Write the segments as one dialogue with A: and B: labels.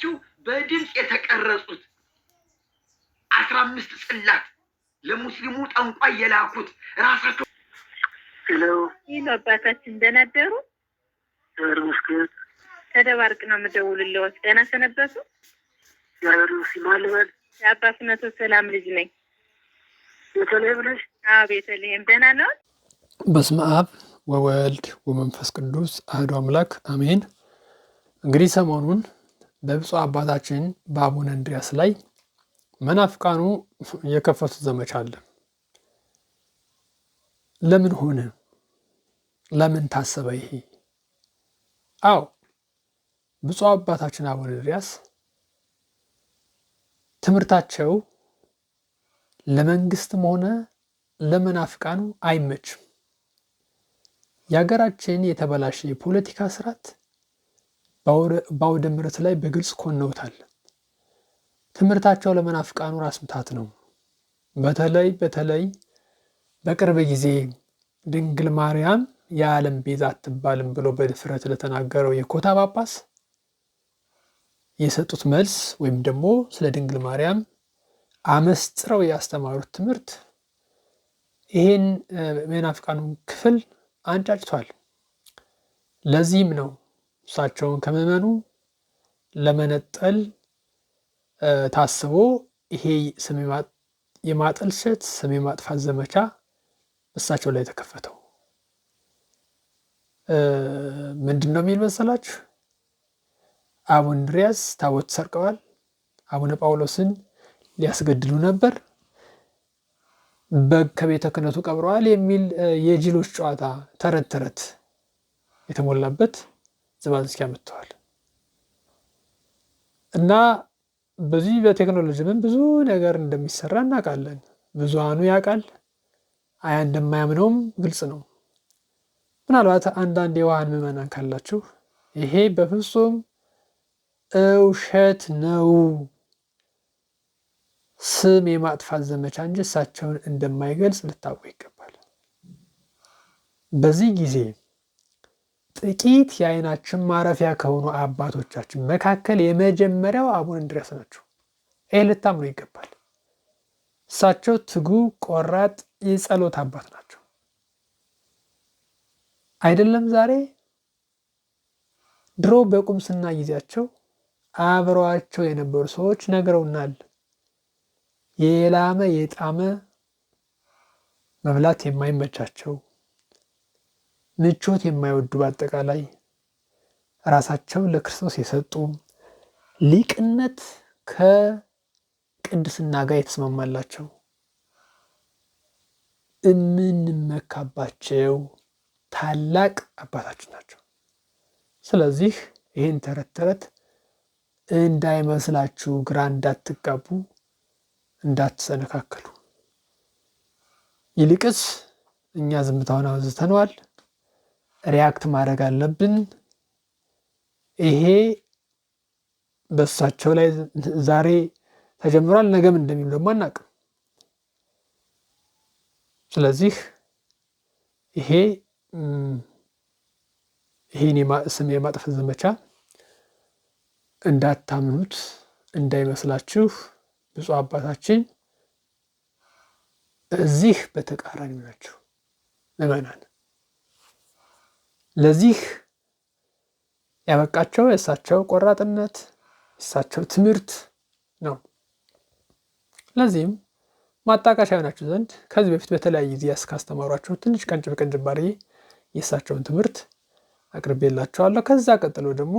A: ራሳቸው በድምጽ የተቀረጹት 15 ጽላት ለሙስሊሙ ጠንቋይ የላኩት ራሳቸው
B: ይሄ አባታችን እንደናደሩ
C: መስገድ
B: ተደባርቅ ነው የምደውልልዎት። ደህና ሰነበቱ?
C: ያሩሲ ማልበል
B: የአባት መቶ ሰላም ልጅ ነኝ።
C: ቤተልሔም ነሽ?
B: አዎ ቤተልሔም። ደህና ነው?
D: በስመ አብ ወወልድ ወመንፈስ ቅዱስ አሐዱ አምላክ አሜን። እንግዲህ ሰሞኑን በብፁዕ አባታችን በአቡነ እንድርያስ ላይ መናፍቃኑ የከፈቱት ዘመቻ አለ። ለምን ሆነ? ለምን ታሰበ ይሄ? አዎ ብፁዕ አባታችን አቡነ እንድርያስ ትምህርታቸው ለመንግስትም ሆነ ለመናፍቃኑ አይመችም። የሀገራችን የተበላሸ የፖለቲካ ስርዓት በአውደ ምሕረት ላይ በግልጽ ኮነውታል። ትምህርታቸው ለመናፍቃኑ ራስ ምታት ነው። በተለይ በቅርብ ጊዜ ድንግል ማርያም የዓለም ቤዛ አትባልም ብሎ በድፍረት ለተናገረው የኮታ ጳጳስ የሰጡት መልስ ወይም ደግሞ ስለ ድንግል ማርያም አመስጥረው ያስተማሩት ትምህርት ይሄን የመናፍቃኑን ክፍል አንጫጭቷል። ለዚህም ነው እሳቸውን ከምዕመኑ ለመነጠል ታስቦ ይሄ ስም የማጠልሸት ስም የማጥፋት ዘመቻ እሳቸው ላይ ተከፈተው። ምንድን ነው የሚል መሰላችሁ? አቡነ እንድርያስ ታቦት ሰርቀዋል፣ አቡነ ጳውሎስን ሊያስገድሉ ነበር፣ በግ ከቤተ ክህነቱ ቀብረዋል የሚል የጅሎች ጨዋታ ተረት የተሞላበት ዝባዝንኬ አመጥተዋል። እና በዚህ በቴክኖሎጂ ምን ብዙ ነገር እንደሚሰራ እናውቃለን። ብዙሃኑ ያውቃል፣ እንደማያምነውም ግልጽ ነው። ምናልባት አንዳንድ የዋሃን ምዕመናን ካላችሁ ይሄ በፍጹም እውሸት ነው፣ ስም የማጥፋት ዘመቻ እንጂ እሳቸውን እንደማይገልጽ ልታውቁ ይገባል። በዚህ ጊዜ ጥቂት የዓይናችን ማረፊያ ከሆኑ አባቶቻችን መካከል የመጀመሪያው አቡነ እንድርያስ ናቸው። ይህ ልታምኑ ይገባል። እሳቸው ትጉ ቆራጥ የጸሎት አባት ናቸው። አይደለም ዛሬ፣ ድሮ በቁምስና ጊዜያቸው አብረዋቸው የነበሩ ሰዎች ነግረውናል። የላመ የጣመ መብላት የማይመቻቸው፣ ምቾት የማይወዱ፣ በአጠቃላይ ራሳቸው ለክርስቶስ የሰጡ፣ ሊቅነት ከቅድስና ጋር የተስማማላቸው፣ የምንመካባቸው ታላቅ አባታችን ናቸው። ስለዚህ ይህን ተረት እንዳይመስላችሁ፣ ግራ እንዳትጋቡ፣ እንዳትሰነካከሉ። ይልቅስ እኛ ዝምታውን አውዝተነዋል። ሪያክት ማድረግ አለብን። ይሄ በእሳቸው ላይ ዛሬ ተጀምሯል፣ ነገም እንደሚሉ ደግሞ አናውቅም። ስለዚህ ይሄን ስም የማጥፋት ዘመቻ እንዳታምኑት፣ እንዳይመስላችሁ። ብፁዕ አባታችን እዚህ በተቃራኒ ናቸው። ምዕመናን ለዚህ ያበቃቸው የእሳቸው ቆራጥነት፣ የእሳቸው ትምህርት ነው። ለዚህም ማጣቀሻ ይሆናችሁ ዘንድ ከዚህ በፊት በተለያየ ጊዜ ካስተማሯቸው ትንሽ ቀንጭብ አድርጌ የእሳቸውን ትምህርት አቅርቤላችኋለሁ። ከዛ ቀጥሎ ደግሞ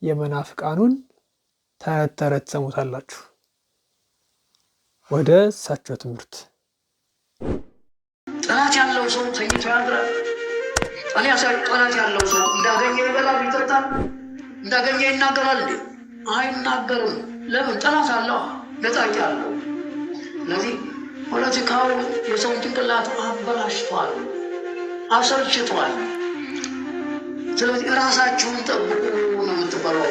D: የመናፍቃኑን ተረት ሰሙታላችሁ። ወደ እሳቸው ትምህርት።
C: ጠላት ያለው ሰው ተኝቶ ያድራል። ጠላት ያለው ሰው እንዳገኘ ይበላል፣ ይጠጣል፣ እንዳገኘ ይናገራል። አይናገርም። ለምን? ጠላት አለው፣ ነጣቂ አለው። ስለዚህ ፖለቲካው የሰውን ጭንቅላት አበላሽቷል፣ አሰልችቷል። ስለዚህ ራሳችሁን ጠብቁ ነው የምትባለው።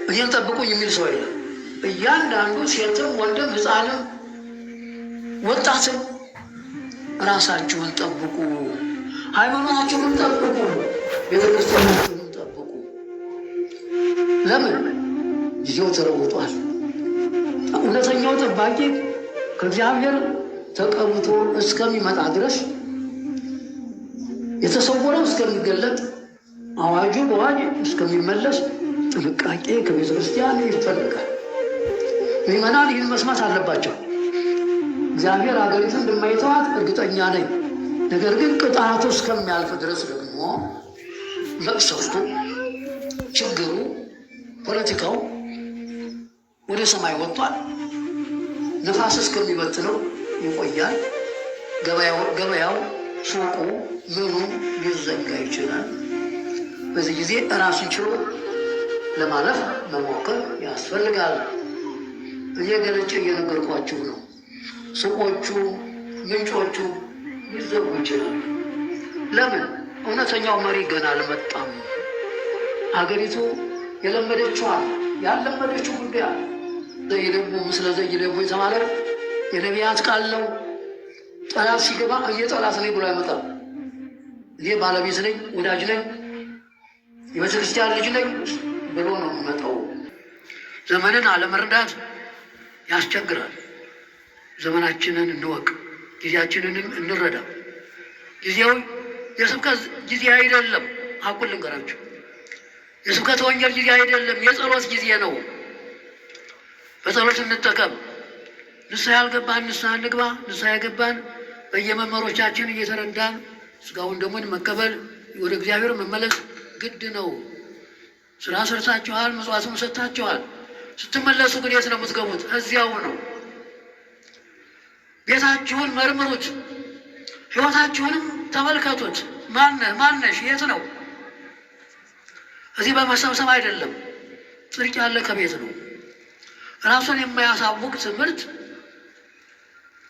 C: እኔን ጠብቁኝ የሚል ሰው የለም። እያንዳንዱ ሴትም ወንድም ሕፃንም ወጣትም ራሳችሁን ጠብቁ፣ ሃይማኖታችሁን ጠብቁ፣ ቤተክርስቲያናችሁን ጠብቁ። ለምን? ጊዜው ተለውጧል። እውነተኛው ጠባቂ ከእግዚአብሔር ተቀብቶ እስከሚመጣ ድረስ የተሰወረው እስከሚገለጥ አዋጁ በአዋጅ እስከሚመለስ ጥንቃቄ ከቤተ ክርስቲያን ይፈልጋል። ምዕመናን ይህን መስማት አለባቸው። እግዚአብሔር ሀገሪቱን እንደማይተዋት እርግጠኛ ነኝ። ነገር ግን ቅጣቱ እስከሚያልፍ ድረስ ደግሞ መቅሰፍቱ፣ ችግሩ፣ ፖለቲካው ወደ ሰማይ ወጥቷል። ነፋስ እስከሚበትነው ይቆያል። ገበያው፣ ሱቁ፣ ምኑ ሊዘጋ ይችላል። በዚህ ጊዜ ራሱን ችሎ ለማለፍ መሞከር ያስፈልጋል። እየገለጨ እየነገርኳችሁ ነው። ሱቆቹ፣ ምንጮቹ ሊዘጉ ይችላሉ። ለምን? እውነተኛው መሪ ገና አልመጣም። አገሪቱ የለመደችዋል ያለመደችው ጉዳይ አለ። ዘይደቡ ምስለ ዘይደቡ የተባለው የነቢያት ቃል ነው። ጠላት ሲገባ እየጠላት ነኝ ብሎ አይመጣም። እኔ ባለቤት ነኝ፣ ወዳጅ ነኝ፣ የቤተ ክርስቲያን ልጅ ነኝ ብሎ ነው የሚመጣው። ዘመንን አለመረዳት ያስቸግራል። ዘመናችንን እንወቅ፣ ጊዜያችንንም እንረዳ። ጊዜው የስብከት ጊዜ አይደለም። አቁል ልንገራችሁ፣ የስብከት ወንጌል ጊዜ አይደለም፣ የጸሎት ጊዜ ነው። በጸሎት እንጠቀም። ንስሐ ያልገባን ንስሐ እንግባ። ንስሐ የገባን በየመመሮቻችን እየተረዳን ስጋውን ደሙን መቀበል፣ ወደ እግዚአብሔር መመለስ ግድ ነው። ስራ ሰርታችኋል፣ ምጽዋቱን ሰጥታችኋል። ስትመለሱ ግን የት ነው የምትገቡት? እዚያው ነው። ቤታችሁን መርምሩት፣ ሕይወታችሁንም ተመልከቱት። ማነሽ? የት ነው? እዚህ በመሰብሰብ አይደለም። ጽድቅ ያለ ከቤት ነው። ራሱን የማያሳውቅ ትምህርት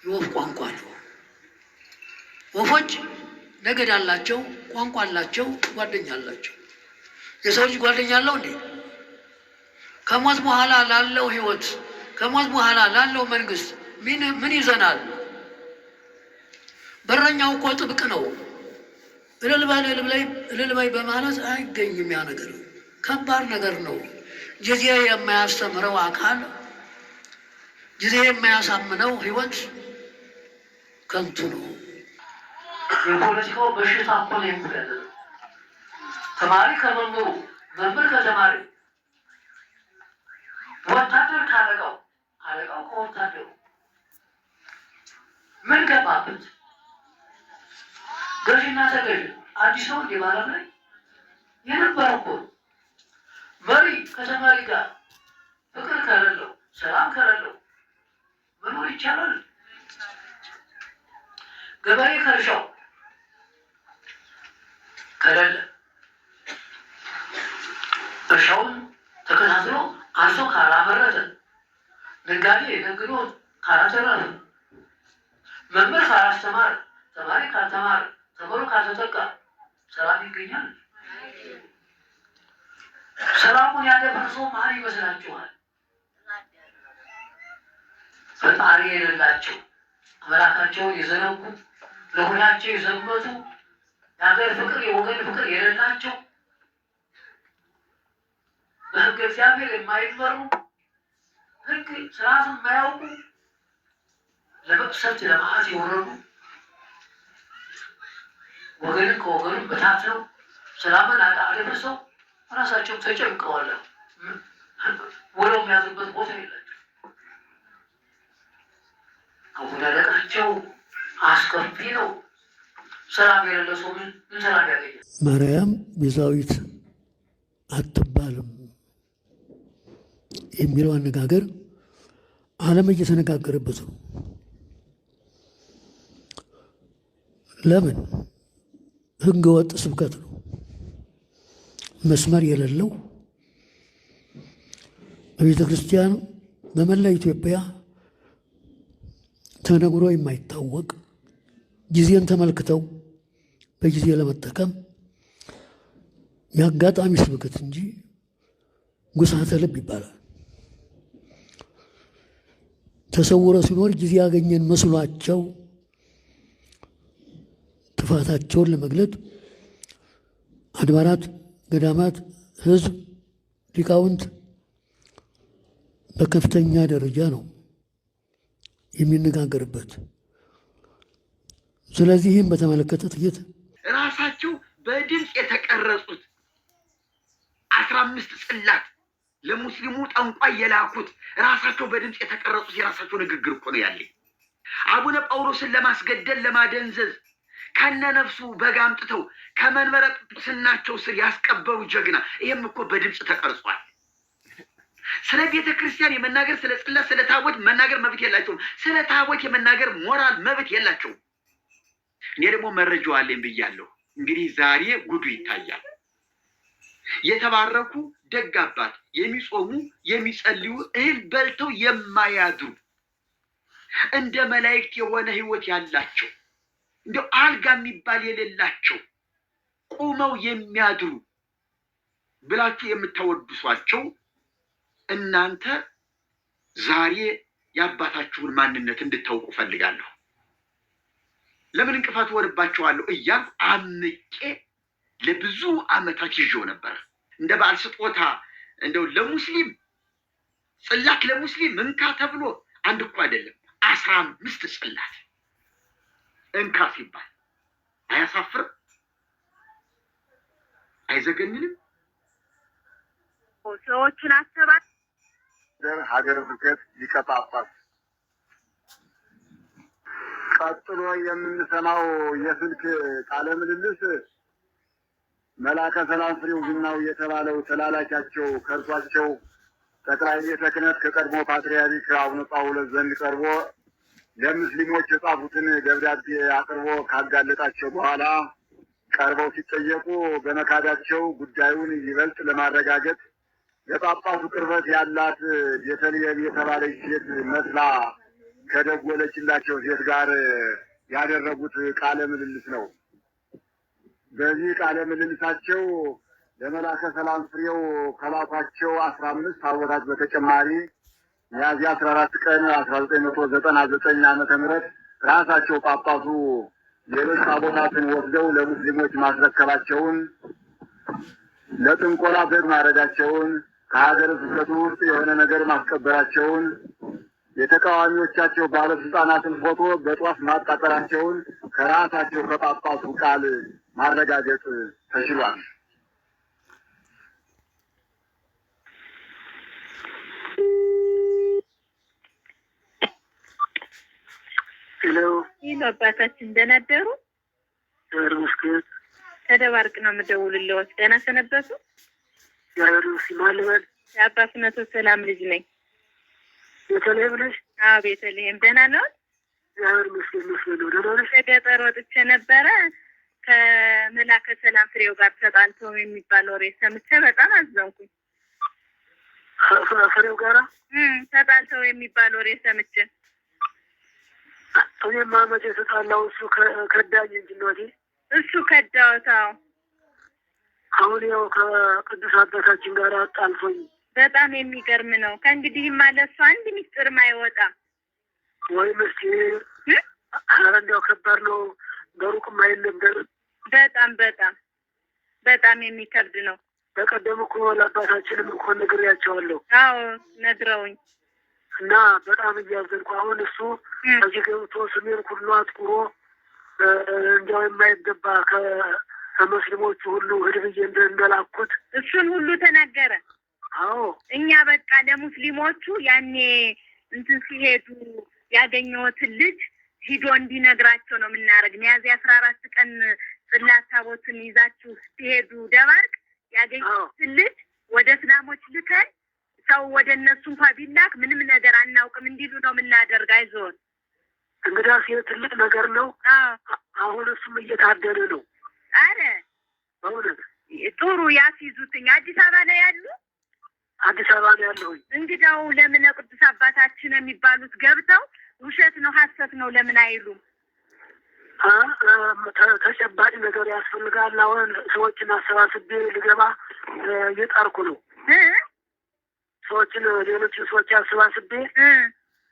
C: የወፍ ቋንቋ ነው። ወፎች ነገድ አላቸው፣ ቋንቋ አላቸው፣ ጓደኛ አላቸው። የሰው ልጅ ጓደኛ አለው እንዴ? ከሞት በኋላ ላለው ሕይወት፣ ከሞት በኋላ ላለው መንግስት ምን ይዘናል? በረኛው እኮ ጥብቅ ነው። እልል በይ በማለት አይገኝም። ያ ነገር ከባድ ነገር ነው። ጊዜ የማያስተምረው አካል፣ ጊዜ የማያሳምነው ሕይወት ከንቱ ነው። የፖለቲካው በሽታ እኮ ነው የሚገለጥ። ተማሪ ከመምህሩ፣ መምህር ከተማሪ፣ ወታደር ካለቃው፣ አለቃው ከወታደሩ ምን ገባበት? ገዥና ተገዥ አዲስ ነው እንዴ? ማለት ላይ የነበረ እኮ መሪ ከተማሪ ጋር ፍቅር ከሌለው፣ ሰላም ከሌለው መኖር ይቻላል? ገበሬ ከእርሻው ከሌለ፣ እርሻውን ተከታትሎ አርሶ ካላመረተ፣ ነጋዴ ነግዶ ካላተረፈ፣ መምህር ካላስተማረ፣ ተማሪ ካልተማረ፣ ተምሮ ካልተጠቃ ሰላም ይገኛል? ሰላሙን ያደፈረሰው ማን ይመስላችኋል? ፈጣሪ የሌላቸው፣ አምላካቸውን የዘነጉ፣ ለሆዳቸው የዘመቱ፣ የሀገር ፍቅር የወገን ፍቅር የሌላቸው፣ በሕገ እግዚአብሔር የማይመሩ፣ ሕግ ስርዓት የማያውቁ፣ ለመቅሰፍት ለመዓት የወረዱ፣ ወገንን ከወገኑ በታትነው ሰላምን አደፍርሰው ራሳቸው ተጨንቀዋል። ወደው የሚያዙበት ቦታ የላቸው። አወዳደቃቸው አስከፊ ነው። ሰላም የሌለ ሰው ምን ሰላም ያገኛል?
E: ማርያም ቤዛዊት አትባልም የሚለው አነጋገር ዓለም እየተነጋገረበት ነው። ለምን? ሕገ ወጥ ስብከት ነው። መስመር የሌለው በቤተ ክርስቲያን በመላ ኢትዮጵያ ተነግሮ የማይታወቅ ጊዜን ተመልክተው በጊዜ ለመጠቀም የአጋጣሚ ስብከት እንጂ ጉሳተ ልብ ይባላል። ተሰውረ ሲኖር ጊዜ ያገኘን መስሏቸው ጥፋታቸውን ለመግለጥ አድባራት፣ ገዳማት፣ ሕዝብ፣ ሊቃውንት በከፍተኛ ደረጃ ነው የሚነጋገርበት። ስለዚህ ይህም በተመለከተ ጥቂት
A: ራሳቸው በድምፅ የተቀረጹት 15 ጽላት ለሙስሊሙ ጠንቋይ የላኩት ራሳቸው በድምፅ የተቀረጹት የራሳቸው ንግግር እኮ ነው ያለኝ። አቡነ ጳውሎስን ለማስገደል ለማደንዘዝ ከነነፍሱ በግ አምጥተው ከመንበረ ጵጵስናቸው ስር ያስቀበሩ ጀግና፣ ይህም እኮ በድምፅ ተቀርጿል። ስለ ቤተ ክርስቲያን የመናገር ስለ ጽላት ስለ ታቦት መናገር መብት የላቸውም። ስለ ታቦት የመናገር ሞራል መብት የላቸውም። እኔ ደግሞ መረጃው አለኝ ብያለሁ። እንግዲህ ዛሬ ጉዱ ይታያል። የተባረኩ ደግ አባት የሚጾሙ የሚጸልዩ እህል በልተው የማያድሩ እንደ መላእክት የሆነ ህይወት ያላቸው እንደው አልጋ የሚባል የሌላቸው ቁመው የሚያድሩ ብላችሁ የምታወድሷቸው እናንተ ዛሬ የአባታችሁን ማንነት እንድታውቁ ፈልጋለሁ። ለምን እንቅፋት ወርባቸዋለሁ እያልኩ አምቄ ለብዙ ዓመታት ይዤው ነበር። እንደ በዓል ስጦታ እንደው ለሙስሊም ጽላት ለሙስሊም እንካ ተብሎ አንድ እኮ አይደለም 15 ጽላት እንካ ሲባል አያሳፍርም? አይዘገንንም?
B: ሰዎችን አሰባት
F: ሀገረ ስብከት ሊቀ ጳጳስ። ቀጥሎ የምንሰማው የስልክ ቃለ ምልልስ መላከ ሰላም ፍሬው ዝናው የተባለው ተላላኪያቸው ከርሷቸው ጠቅላይ ቤተ ክህነት ከቀድሞ ፓትርያርክ አቡነ ጳውሎስ ዘንድ ቀርቦ ለሙስሊሞች የጻፉትን ደብዳቤ አቅርቦ ካጋለጣቸው በኋላ ቀርበው ሲጠየቁ በመካዳቸው ጉዳዩን ይበልጥ ለማረጋገጥ የጳጳሱ ቅርበት ያላት ቤተልሔም የተባለች ሴት መስላ ከደወለችላቸው ሴት ጋር ያደረጉት ቃለ ምልልስ ነው። በዚህ ቃለ ምልልሳቸው ለመላከ ሰላም ፍሬው ከላኳቸው 15 ታቦታት በተጨማሪ ሚያዝያ 14 ቀን 1999 ዓመተ ምህረት ራሳቸው ጳጳሱ ሌሎች ታቦታትን ወስደው ለሙስሊሞች ማስረከባቸውን፣ ለጥንቆላ በግ ማረዳቸውን፣ ከሀገረ ስብከቱ ውስጥ የሆነ ነገር ማስቀበራቸውን፣ የተቃዋሚዎቻቸው ባለስልጣናትን ፎቶ በጧፍ ማቃጠላቸውን ከራሳቸው ከጳጳሱ ቃል ማረጋገጥ ተችሏል።
B: ሄሎ አባታችን ደህና አደሩ? ተደባርቅ ነው የምደውልልዎት። ደህና ሰነበቱ? የአባ ፍኖተ ሰላም ልጅ ነኝ።
C: ቤተልሔም ነሽ?
B: አዎ ቤተልሔም። ደህና ነዎት? ከገጠር ወጥቼ ነበረ። ከመላከ ሰላም ፍሬው ጋር ተጣልተው የሚባል ወሬ ሰምቼ በጣም አዘንኩኝ።
C: ፍሬው ጋራ
B: ተጣልተው የሚባል ወሬ ሰምቼ
C: እኔማ መቼ ተጣላው? እሱ ከዳኝ እንጂ እናቴ።
B: እሱ ከዳዎት? አዎ።
C: አሁን ያው ከቅዱስ አባታችን ጋር አጣልፎኝ።
B: በጣም የሚገርም ነው። ከእንግዲህማ ለእሱ አንድ ሚስጥርም አይወጣም
C: ወይ? ምስኪን እንዲያው ከባድ ነው። በሩቅም አይነገር።
B: በጣም በጣም በጣም የሚከብድ ነው።
C: በቀደም እኮ ለአባታችንም እኮ ነግሬያቸዋለሁ።
B: አዎ ነግረውኝ
C: እና በጣም እያዘንኩ አሁን እሱ እዚህ ገብቶ ስሜን ሁሉ አጥቁሮ እንዲያው የማይገባ ከሙስሊሞቹ ሁሉ ህድብዬ እንደላኩት
B: እሱን ሁሉ ተናገረ።
C: አዎ
B: እኛ በቃ ለሙስሊሞቹ ያኔ እንትን ሲሄዱ ያገኘሁትን ልጅ ሂዶ እንዲነግራቸው ነው የምናደርግ። ሚያዝያ 14 ቀን ጽላት ታቦትን ይዛችሁ ሲሄዱ ደባርቅ ያገኘሁትን ልጅ ወደ እስላሞች ልከን ሰው ወደ እነሱ እንኳን ቢላክ ምንም ነገር አናውቅም እንዲሉ ነው የምናደርግ። አይዞን።
C: እንግዲያስ ትልቅ ነገር ነው። አሁን እሱም እየታደለ ነው።
B: አረ
C: በእውነት
B: ጥሩ ያስይዙትኝ። አዲስ አበባ ላይ ያሉ?
C: አዲስ አበባ ነው ያለሁኝ።
B: እንግዲያው ለምን ቅዱስ አባታችን የሚባሉት ገብተው ውሸት ነው ሐሰት ነው ለምን አይሉም?
C: ተጨባጭ ነገር ያስፈልጋል። አሁን ሰዎችን አሰባስቤ ልገባ እየጣርኩ ነው። ሰዎችን ሌሎችን ሰዎች አሰባስቤ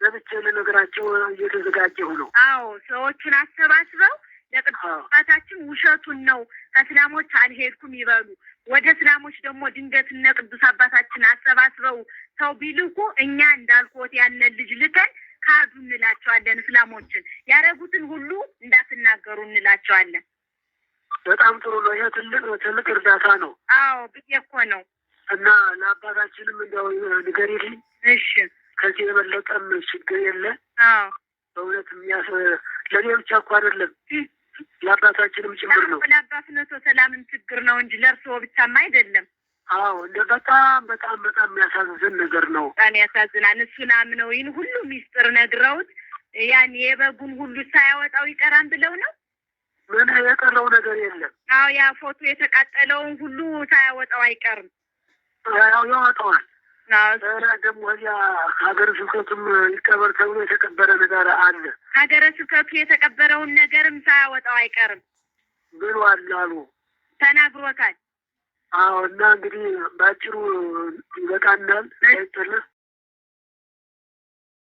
C: ለብቻ ለነገራቸው እየተዘጋጀሁ ነው።
B: አዎ ሰዎችን አሰባስበው ለቅዱስ አባታችን ውሸቱን ነው ከእስላሞች አልሄድኩም ይበሉ። ወደ እስላሞች ደግሞ ድንገት እነ ቅዱስ አባታችን አሰባስበው ሰው ቢልኩ እኛ እንዳልኩት ያንን ልጅ ልከን ካዱ እንላቸዋለን። እስላሞችን ያረጉትን ሁሉ እንዳትናገሩ እንላቸዋለን።
C: በጣም ጥሩ ነው። ይሄ ትልቅ እርዳታ ነው።
B: አዎ ብዬ እኮ ነው።
C: እና ለአባታችንም እንደው ንገሪልኝ።
B: እሺ
C: ከዚህ የበለጠም ችግር የለ።
B: አዎ
C: በእውነት ለእኔ ብቻ እኮ አይደለም ለአባታችንም ጭምር ነው።
B: ለአባ ፍኖተ ሰላምም ችግር ነው እንጂ ለእርስዎ ብቻም አይደለም።
C: አዎ እንደ በጣም በጣም በጣም የሚያሳዝን ነገር ነው።
B: በጣም ያሳዝናል። እሱን አምነው ይህን ሁሉ ሚስጥር ነግረውት ያን የበጉን ሁሉ ሳያወጣው ይቀራን ብለው ነው።
C: ምን የቀረው ነገር የለም።
B: አዎ ያ ፎቶ የተቃጠለውን ሁሉ ሳያወጣው አይቀርም።
C: ያው ያወጣዋል። ደግሞ እዚያ ሀገረ ስብከቱም ይቀበር ተብሎ የተቀበረ ነገር አለ።
B: ሀገረ ስብከቱ የተቀበረውን ነገርም ሳያወጣው አይቀርም
C: ብሏል አሉ፣
B: ተናግሮታል።
C: አዎ እና እንግዲህ ባጭሩ ይበቃናል። አይጥልህ